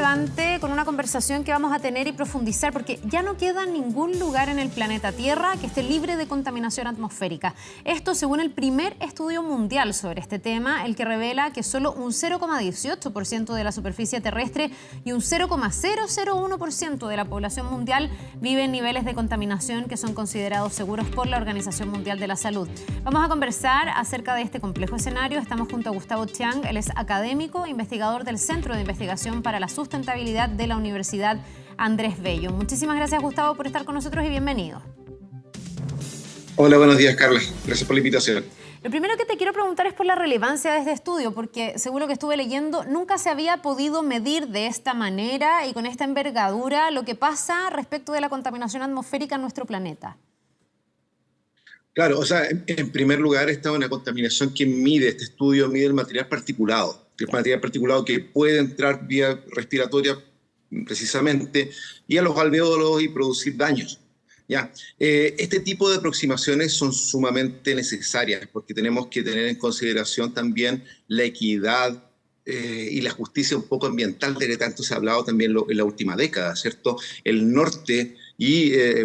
importante con una conversación que vamos a tener y profundizar, porque ya no queda ningún lugar en el planeta Tierra que esté libre de contaminación atmosférica. Esto según el primer estudio mundial sobre este tema, el que revela que solo un 0,18% de la superficie terrestre y un 0,001% de la población mundial vive en niveles de contaminación que son considerados seguros por la Organización Mundial de la Salud. Vamos a conversar acerca de este complejo escenario. Estamos junto a Gustavo Chiang, él es académico, investigador del Centro de Investigación para la Sustentabilidad de la Universidad Andrés Bello. Muchísimas gracias, Gustavo, por estar con nosotros y bienvenido. Hola, buenos días, Carla. Gracias por la invitación. Lo primero que te quiero preguntar es por la relevancia de este estudio, porque según lo que estuve leyendo, nunca se había podido medir de esta manera y con esta envergadura lo que pasa respecto de la contaminación atmosférica en nuestro planeta. Claro, o sea, en primer lugar está una contaminación que este estudio mide el material particulado, que es material particulado que puede entrar vía respiratoria precisamente y a los alvéolos y producir daños. ¿Ya? Este tipo de aproximaciones son sumamente necesarias porque tenemos que tener en consideración también la equidad y la justicia un poco ambiental de que tanto se ha hablado también en la última década, ¿cierto? El norte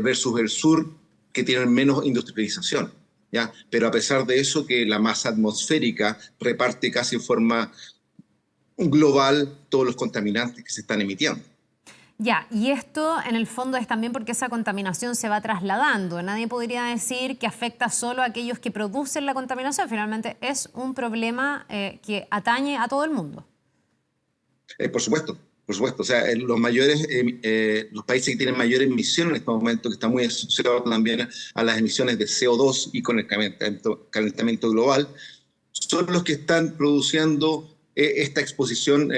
versus el sur, que tienen menos industrialización, ¿ya? Pero a pesar de eso, que la masa atmosférica reparte casi en forma global todos los contaminantes que se están emitiendo. Ya, y esto en el fondo es también porque esa contaminación se va trasladando. Nadie podría decir que afecta solo a aquellos que producen la contaminación. Finalmente es un problema que atañe a todo el mundo. Por supuesto. Por supuesto, o sea, los países que tienen mayor emisión en este momento, que está muy asociado también a las emisiones de CO2 y con el calentamiento global, son los que están produciendo esta exposición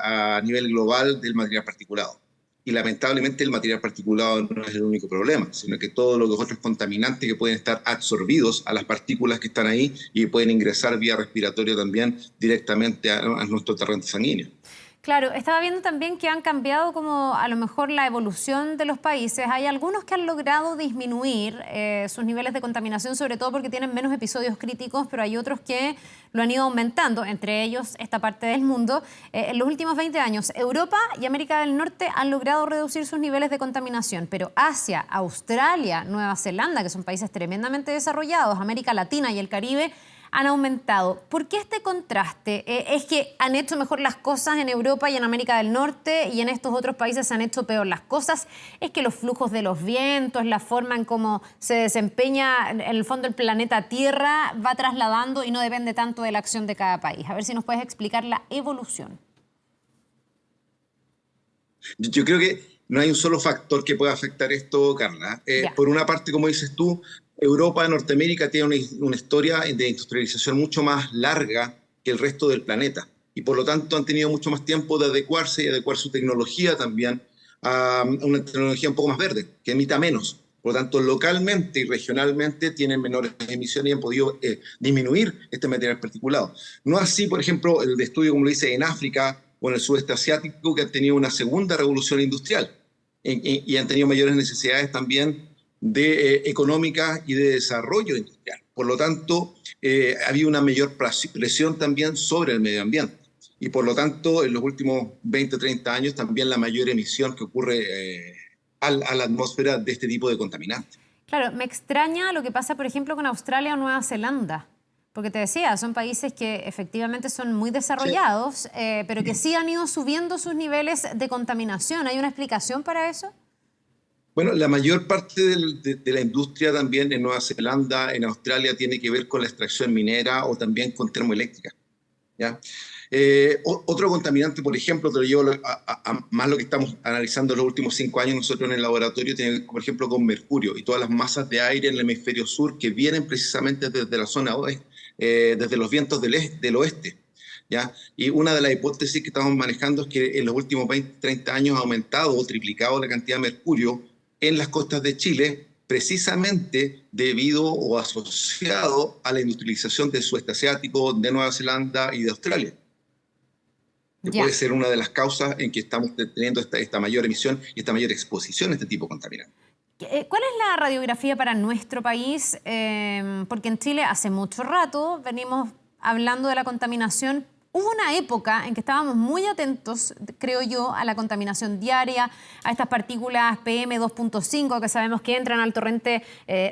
a nivel global del material particulado. Y lamentablemente el material particulado no es el único problema, sino que todos los otros contaminantes que pueden estar absorbidos a las partículas que están ahí y pueden ingresar vía respiratoria también directamente a nuestro torrente sanguíneo. Claro, estaba viendo también que han cambiado como a lo mejor la evolución de los países. Hay algunos que han logrado disminuir sus niveles de contaminación, sobre todo porque tienen menos episodios críticos, pero hay otros que lo han ido aumentando, entre ellos esta parte del mundo. En los últimos 20 años, Europa y América del Norte han logrado reducir sus niveles de contaminación, pero Asia, Australia, Nueva Zelanda, que son países tremendamente desarrollados, América Latina y el Caribe, han aumentado. ¿Por qué este contraste? ¿Es que han hecho mejor las cosas en Europa y en América del Norte y en estos otros países se han hecho peor las cosas? ¿Es que los flujos de los vientos, la forma en cómo se desempeña en el fondo el planeta Tierra va trasladando y no depende tanto de la acción de cada país? A ver si nos puedes explicar la evolución. Yo creo que no hay un solo factor que pueda afectar esto, Carla. Por una parte, como dices tú, Europa, Norteamérica tiene una historia de industrialización mucho más larga que el resto del planeta y por lo tanto han tenido mucho más tiempo de adecuarse y adecuar su tecnología también a una tecnología un poco más verde, que emita menos. Por lo tanto, localmente y regionalmente tienen menores emisiones y han podido disminuir este material particulado. No así, por ejemplo, el estudio, como lo dice, en África o en el sudeste asiático, que han tenido una segunda revolución industrial y han tenido mayores necesidades también económicas y de desarrollo industrial. Por lo tanto, había una mayor presión también sobre el medio ambiente. Y por lo tanto, en los últimos 20, 30 años, también la mayor emisión que ocurre a la atmósfera de este tipo de contaminantes. Claro, me extraña lo que pasa, por ejemplo, con Australia o Nueva Zelanda. Porque te decía, son países que efectivamente son muy desarrollados, sí, pero que sí han ido subiendo sus niveles de contaminación. ¿Hay una explicación para eso? Bueno, la mayor parte de la industria también en Nueva Zelanda, en Australia, tiene que ver con la extracción minera o también con termoeléctrica, ¿ya? Otro contaminante, por ejemplo, te lo llevo más lo que estamos analizando en los últimos 5 años nosotros en el laboratorio, tiene que ver, por ejemplo, con mercurio y todas las masas de aire en el hemisferio sur que vienen precisamente desde la zona oeste, desde los vientos del oeste. ¿Ya? Y una de las hipótesis que estamos manejando es que en los últimos 20, 30 años ha aumentado o triplicado la cantidad de mercurio en las costas de Chile, precisamente debido o asociado a la industrialización del sudeste asiático, de Nueva Zelanda y de Australia. Que puede ser una de las causas en que estamos teniendo esta mayor emisión y esta mayor exposición a este tipo de contaminantes. ¿Cuál es la radiografía para nuestro país? Porque en Chile hace mucho rato venimos hablando de la contaminación Hubo una época en que estábamos muy atentos, creo yo, a la contaminación diaria, a estas partículas PM2.5 que sabemos que entran al torrente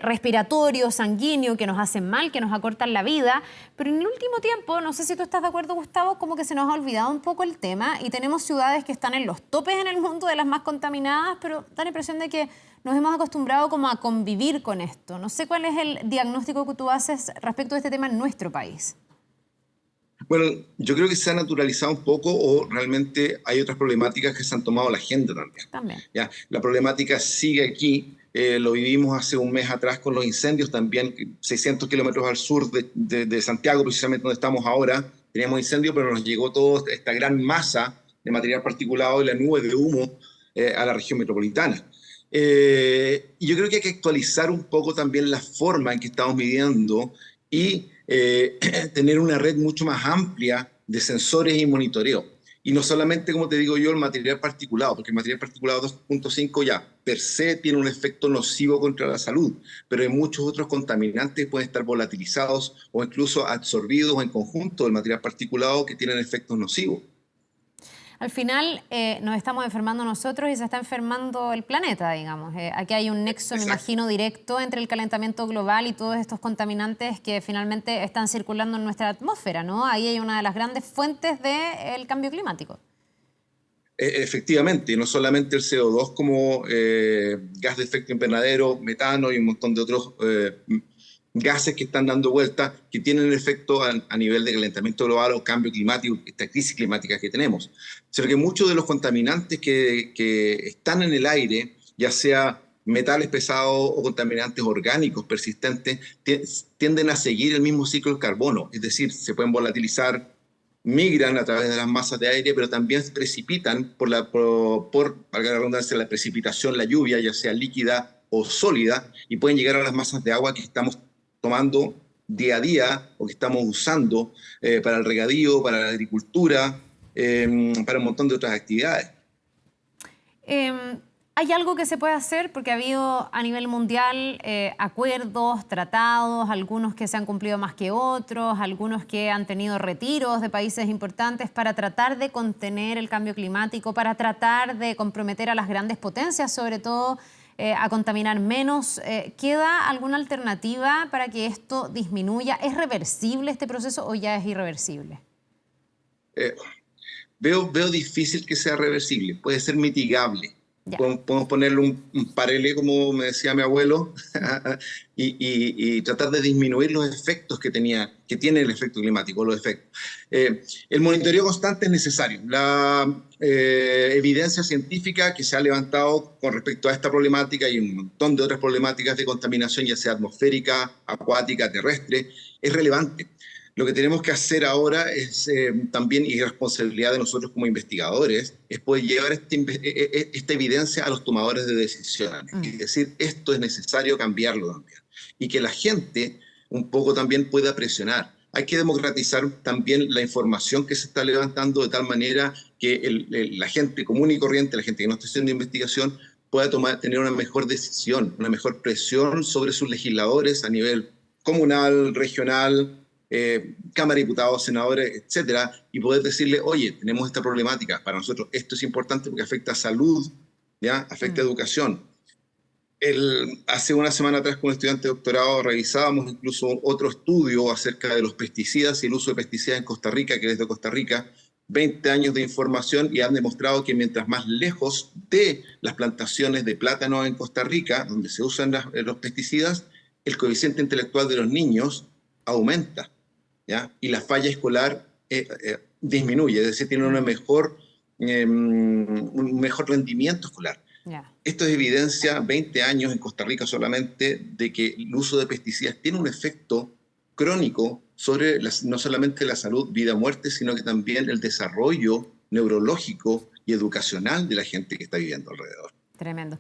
respiratorio, sanguíneo, que nos hacen mal, que nos acortan la vida. Pero en el último tiempo, no sé si tú estás de acuerdo, Gustavo, como que se nos ha olvidado un poco el tema y tenemos ciudades que están en los topes en el mundo de las más contaminadas, pero da la impresión de que nos hemos acostumbrado como a convivir con esto. No sé cuál es el diagnóstico que tú haces respecto de este tema en nuestro país. Bueno, yo creo que se ha naturalizado un poco o realmente hay otras problemáticas que se han tomado la agenda también. ¿Ya? La problemática sigue aquí, lo vivimos hace un mes atrás con los incendios también, 600 kilómetros al sur de Santiago, precisamente donde estamos ahora, teníamos incendios, pero nos llegó toda esta gran masa de material particulado y la nube de humo a la región metropolitana. Y yo creo que hay que actualizar un poco también la forma en que estamos midiendo y tener una red mucho más amplia de sensores y monitoreo. Y no solamente, como te digo yo, el material particulado, porque el material particulado 2.5 ya per se tiene un efecto nocivo contra la salud, pero hay muchos otros contaminantes que pueden estar volatilizados o incluso absorbidos en conjunto del material particulado que tienen efectos nocivos. Al final nos estamos enfermando nosotros y se está enfermando el planeta, digamos. Aquí hay un nexo, me imagino, directo entre el calentamiento global y todos estos contaminantes que finalmente están circulando en nuestra atmósfera, ¿no? Ahí hay una de las grandes fuentes del cambio climático. Efectivamente, y no solamente el CO2 como gas de efecto invernadero, metano y un montón de otros gases que están dando vuelta, que tienen efecto a nivel de calentamiento global o cambio climático, esta crisis climática que tenemos. Sino que muchos de los contaminantes que están en el aire, ya sea metales pesados o contaminantes orgánicos persistentes, tienden a seguir el mismo ciclo del carbono, es decir, se pueden volatilizar, migran a través de las masas de aire, pero también se precipitan por valga la redundancia, la precipitación, la lluvia, ya sea líquida o sólida, y pueden llegar a las masas de agua que estamos tomando día a día o que estamos usando para el regadío, para la agricultura, para un montón de otras actividades. ¿Hay algo que se puede hacer? Porque ha habido a nivel mundial acuerdos, tratados, algunos que se han cumplido más que otros, algunos que han tenido retiros de países importantes para tratar de contener el cambio climático, para tratar de comprometer a las grandes potencias, sobre todo, a contaminar menos. ¿Queda alguna alternativa para que esto disminuya? ¿Es reversible este proceso o ya es irreversible? Veo difícil que sea reversible, puede ser mitigable. Podemos ponerle un parelé, como me decía mi abuelo, y tratar de disminuir los efectos que tiene el efecto climático, los efectos. El monitoreo constante es necesario. La evidencia científica que se ha levantado con respecto a esta problemática y un montón de otras problemáticas de contaminación, ya sea atmosférica, acuática, terrestre, es relevante. Lo que tenemos que hacer ahora es también, y responsabilidad de nosotros como investigadores, es poder llevar esta evidencia a los tomadores de decisiones. Es decir, esto es necesario cambiarlo también. Y que la gente un poco también pueda presionar. Hay que democratizar también la información que se está levantando de tal manera que la gente común y corriente, la gente que no está haciendo investigación, pueda tener una mejor decisión, una mejor presión sobre sus legisladores a nivel comunal, regional, Cámara de Diputados, senadores, etcétera, y poder decirle, oye, tenemos esta problemática, para nosotros esto es importante porque afecta a salud, ¿ya? Afecta a educación. Hace una semana atrás con un estudiante de doctorado revisábamos incluso otro estudio acerca de los pesticidas y el uso de pesticidas en Costa Rica, que es de Costa Rica, 20 años de información y han demostrado que mientras más lejos de las plantaciones de plátano en Costa Rica, donde se usan los pesticidas, el coeficiente intelectual de los niños aumenta. ¿Ya? Y la falla escolar disminuye, es decir, tiene un mejor rendimiento escolar. Yeah. Esto es evidencia, 20 años en Costa Rica solamente, de que el uso de pesticidas tiene un efecto crónico sobre no solamente la salud, vida, muerte, sino que también el desarrollo neurológico y educacional de la gente que está viviendo alrededor. Tremendo.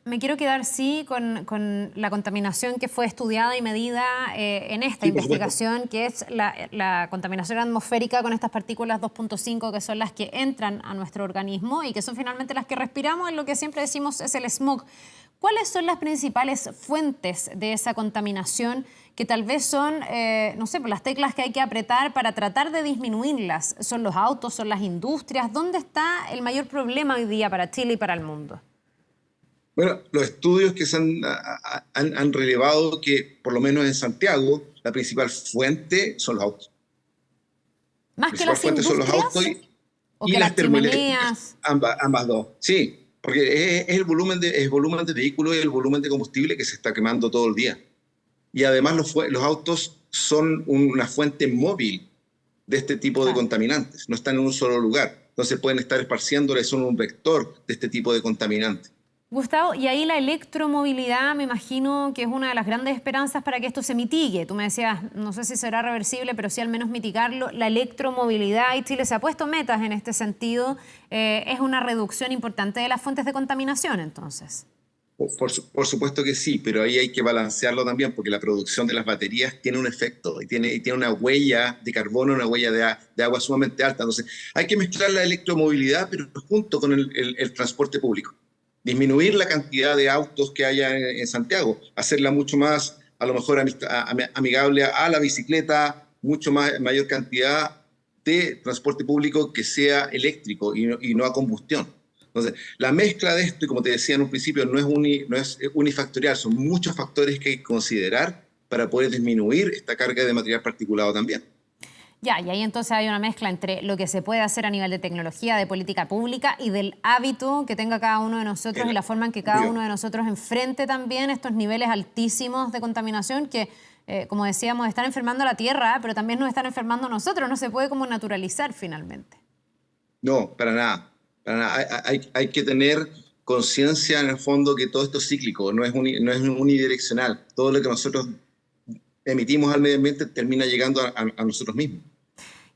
Me quiero quedar, sí, con la contaminación que fue estudiada y medida en esta investigación, que es la contaminación atmosférica con estas partículas 2.5, que son las que entran a nuestro organismo y que son finalmente las que respiramos, en lo que siempre decimos es el smog. ¿Cuáles son las principales fuentes de esa contaminación que tal vez son, no sé, las teclas que hay que apretar para tratar de disminuirlas. ¿Son los autos, son las industrias? ¿Dónde está el mayor problema hoy día para Chile y para el mundo? Bueno, los estudios que han relevado que, por lo menos en Santiago, la principal fuente son los autos. ¿Más que las Son los autos industrias? ¿O y que las las termoeléctricas, chimeneas? ambas dos. Sí, porque es el volumen de vehículos y el volumen de combustible que se está quemando todo el día. Y además los autos son una fuente móvil de este tipo de Claro. contaminantes. No están en un solo lugar. Entonces pueden estar esparciéndoles, son un vector de este tipo de contaminantes. Gustavo, y ahí la electromovilidad me imagino que es una de las grandes esperanzas para que esto se mitigue. Tú me decías, no sé si será reversible, pero sí al menos mitigarlo. La electromovilidad, y Chile se ha puesto metas en este sentido, es una reducción importante de las fuentes de contaminación, entonces. Por supuesto que sí, pero ahí hay que balancearlo también porque la producción de las baterías tiene un efecto y tiene una huella de carbono, una huella de agua sumamente alta. Entonces hay que mezclar la electromovilidad, pero junto con el transporte público. Disminuir la cantidad de autos que haya en Santiago, hacerla mucho más, a lo mejor, amigable a la bicicleta, mayor cantidad de transporte público que sea eléctrico y no a combustión. Entonces, la mezcla de esto, y como te decía en un principio, no es unifactorial, son muchos factores que hay que considerar para poder disminuir esta carga de material particulado también. Ya, y ahí entonces hay una mezcla entre lo que se puede hacer a nivel de tecnología, de política pública y del hábito que tenga cada uno de nosotros y la forma en que cada uno de nosotros enfrente también estos niveles altísimos de contaminación que, como decíamos, están enfermando a la tierra, pero también nos están enfermando a nosotros. No se puede como naturalizar finalmente. No, para nada. Para nada. Hay que tener conciencia en el fondo que todo esto es cíclico, no es unidireccional. Todo lo que nosotros emitimos al medio ambiente termina llegando a nosotros mismos.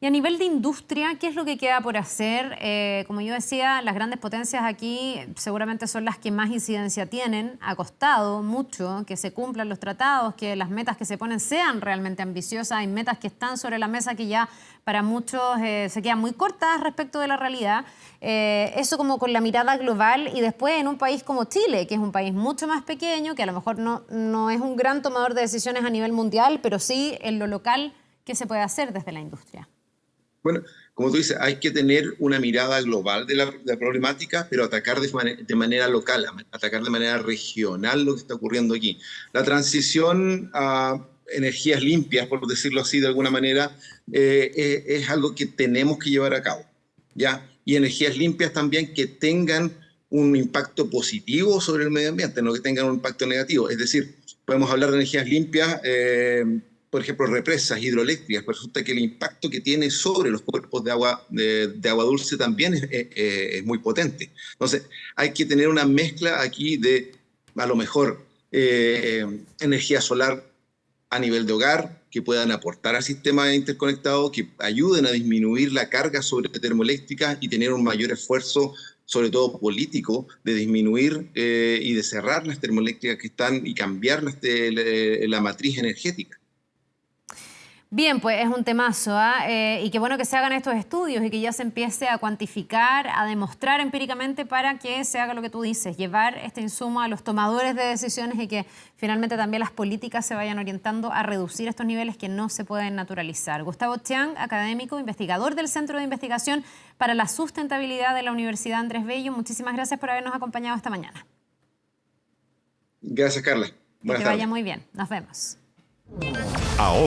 Y a nivel de industria, ¿qué es lo que queda por hacer? Como yo decía, las grandes potencias aquí seguramente son las que más incidencia tienen. Ha costado mucho que se cumplan los tratados, que las metas que se ponen sean realmente ambiciosas. Hay metas que están sobre la mesa que ya para muchos se quedan muy cortas respecto de la realidad. Eso como con la mirada global y después en un país como Chile, que es un país mucho más pequeño, que a lo mejor no es un gran tomador de decisiones a nivel mundial, pero sí en lo local, ¿qué se puede hacer desde la industria? Bueno, como tú dices, hay que tener una mirada global de la problemática, pero atacar de manera local, atacar de manera regional lo que está ocurriendo aquí. La transición a energías limpias, por decirlo así de alguna manera, es algo que tenemos que llevar a cabo, ¿ya? Y energías limpias también que tengan un impacto positivo sobre el medio ambiente, no que tengan un impacto negativo. Es decir, podemos hablar de energías limpias, por ejemplo, represas hidroeléctricas, pero resulta que el impacto que tiene sobre los cuerpos de agua, de agua dulce también es muy potente. Entonces, hay que tener una mezcla aquí de, a lo mejor, energía solar a nivel de hogar, que puedan aportar al sistema interconectado, que ayuden a disminuir la carga sobre termoeléctricas y tener un mayor esfuerzo, sobre todo político, de disminuir y de cerrar las termoeléctricas que están y cambiar la matriz energética. Bien, pues es un temazo, ¿ah? Y qué bueno que se hagan estos estudios y que ya se empiece a cuantificar, a demostrar empíricamente para que se haga lo que tú dices, llevar este insumo a los tomadores de decisiones y que finalmente también las políticas se vayan orientando a reducir estos niveles que no se pueden naturalizar. Gustavo Chiang, académico, investigador del Centro de Investigación para la Sustentabilidad de la Universidad Andrés Bello, muchísimas gracias por habernos acompañado esta mañana. Gracias, Carla. Que te vaya muy bien. Nos vemos. Ahora.